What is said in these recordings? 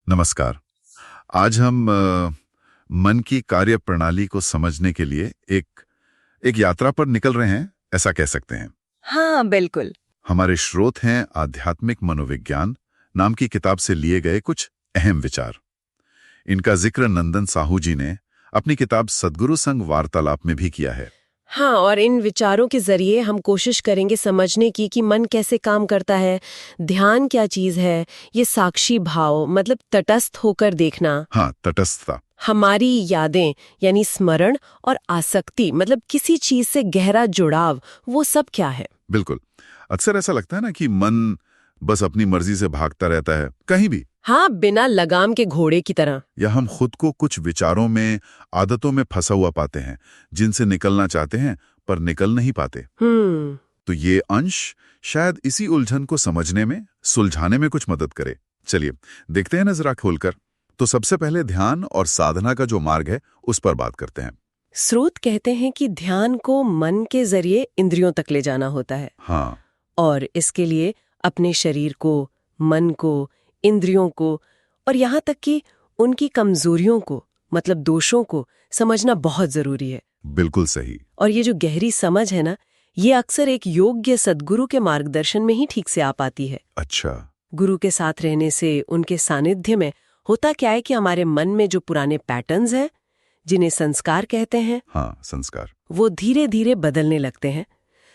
नमस्कार। आज हम मन की कार्य प्रणाली को समझने के लिए एक यात्रा पर निकल रहे हैं, ऐसा कह सकते हैं। हाँ, बिल्कुल। हमारे स्रोत हैं आध्यात्मिक मनोविज्ञान नाम की किताब से लिए गए कुछ अहम विचार। इनका जिक्र नंदन साहू जी ने अपनी किताब सद्गुरु संग वार्तालाप में भी किया है। हाँ, और इन विचारों के जरिए हम कोशिश करेंगे समझने की कि मन कैसे काम करता है, ध्यान क्या चीज है, ये साक्षी भाव मतलब तटस्थ होकर देखना, हाँ, तटस्थता। हमारी यादें यानी स्मरण और आसक्ति मतलब किसी चीज से गहरा जुड़ाव, वो सब क्या है। बिल्कुल। अक्सर ऐसा लगता है ना कि मन बस अपनी मर्जी से भागता रहता है कहीं भी, हाँ, बिना लगाम के घोड़े की तरह। या हम खुद को कुछ विचारों में, आदतों में फंसा हुआ पाते हैं जिनसे निकलना चाहते हैं पर निकल नहीं पाते। तो ये अंश शायद इसी उलझन को समझने में, सुलझाने में कुछ मदद करे। चलिए देखते हैं नजरा खोलकर। तो सबसे पहले ध्यान और साधना का जो मार्ग है उस पर बात करते हैं। स्रोत कहते हैं कि ध्यान को मन के जरिए इंद्रियों तक ले जाना होता है। हाँ, और इसके लिए अपने शरीर को, मन को, इंद्रियों को और यहाँ तक कि उनकी कमजोरियों को मतलब दोषों को समझना बहुत जरूरी है। बिल्कुल सही। और ये जो गहरी समझ है ना, ये अक्सर एक योग्य सद्गुरु के मार्गदर्शन में ही ठीक से आ पाती है। अच्छा। गुरु के साथ रहने से, उनके सानिध्य में होता क्या है कि हमारे मन में जो पुराने पैटर्न्स हैं, जिन्हें संस्कार कहते हैं, हाँ, संस्कार। वो धीरे धीरे बदलने लगते हैं।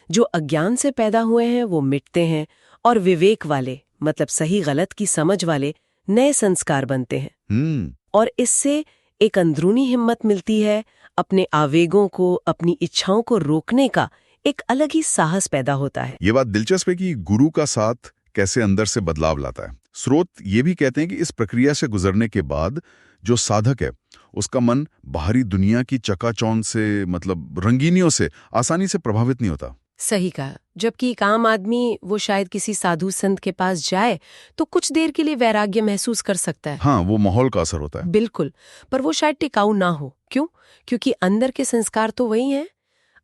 जो अज्ञान से पैदा हुए हैं वो मिटते हैं और विवेक वाले मतलब सही गलत की समझ वाले नए संस्कार बनते हैं। और इससे एक अंदरूनी हिम्मत मिलती है, अपने आवेगों को, अपनी इच्छाओं को रोकने का एक अलग ही साहस पैदा होता है। ये बात दिलचस्प है कि गुरु का साथ कैसे अंदर से बदलाव लाता है। स्रोत ये भी कहते हैं कि इस प्रक्रिया से गुजरने के बाद जो साधक है उसका मन बाहरी दुनिया की चकाचौंध से, मतलब रंगीनियों से आसानी से प्रभावित नहीं होता। सही कहा। जबकि एक आम आदमी वो शायद किसी साधु संत के पास जाए तो कुछ देर के लिए वैराग्य महसूस कर सकता है। हाँ, वो माहौल का असर होता है। बिल्कुल, पर वो शायद टिकाऊ ना हो। क्यों? क्योंकि अंदर के संस्कार तो वही हैं।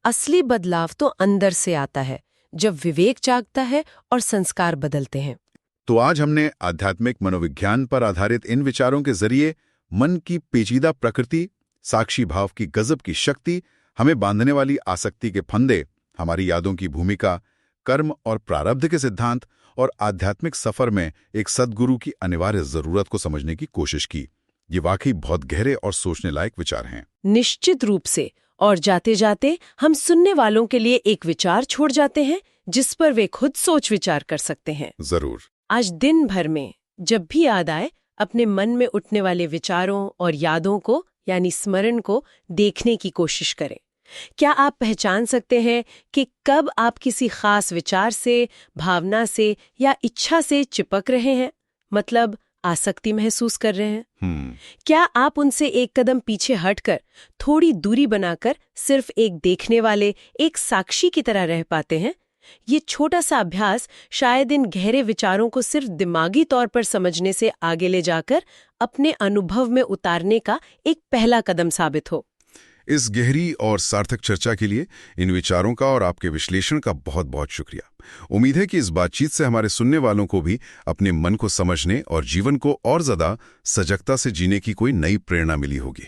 असली बदलाव तो अंदर से आता है, जब विवेक जागता है और संस्कार बदलते हैं। तो आज हमने आध्यात्मिक मनोविज्ञान पर आधारित इन विचारों के जरिए मन की पेचीदा प्रकृति, साक्षी भाव की गजब की शक्ति, हमें बांधने वाली आसक्ति के फंदे, हमारी यादों की भूमिका, कर्म और प्रारब्ध के सिद्धांत और आध्यात्मिक सफर में एक सद्गुरु की अनिवार्य जरूरत को समझने की कोशिश की। ये वाकई बहुत गहरे और सोचने लायक विचार हैं। निश्चित रूप से। और जाते जाते हम सुनने वालों के लिए एक विचार छोड़ जाते हैं जिस पर वे खुद सोच विचार कर सकते हैं। जरूर। आज दिन भर में जब भी याद आए, अपने मन में उठने वाले विचारों और यादों को यानी स्मरण को देखने की कोशिश करें। क्या आप पहचान सकते हैं कि कब आप किसी खास विचार से, भावना से या इच्छा से चिपक रहे हैं, मतलब आसक्ति महसूस कर रहे हैं? क्या आप उनसे एक कदम पीछे हटकर, थोड़ी दूरी बनाकर सिर्फ एक देखने वाले, एक साक्षी की तरह रह पाते हैं? ये छोटा सा अभ्यास शायद इन गहरे विचारों को सिर्फ दिमागी तौर पर समझने से आगे ले जाकर अपने अनुभव में उतारने का एक पहला कदम साबित हो। इस गहरी और सार्थक चर्चा के लिए इन विचारों का और आपके विश्लेषण का बहुत बहुत शुक्रिया। उम्मीद है कि इस बातचीत से हमारे सुनने वालों को भी अपने मन को समझने और जीवन को और ज्यादा सजगता से जीने की कोई नई प्रेरणा मिली होगी।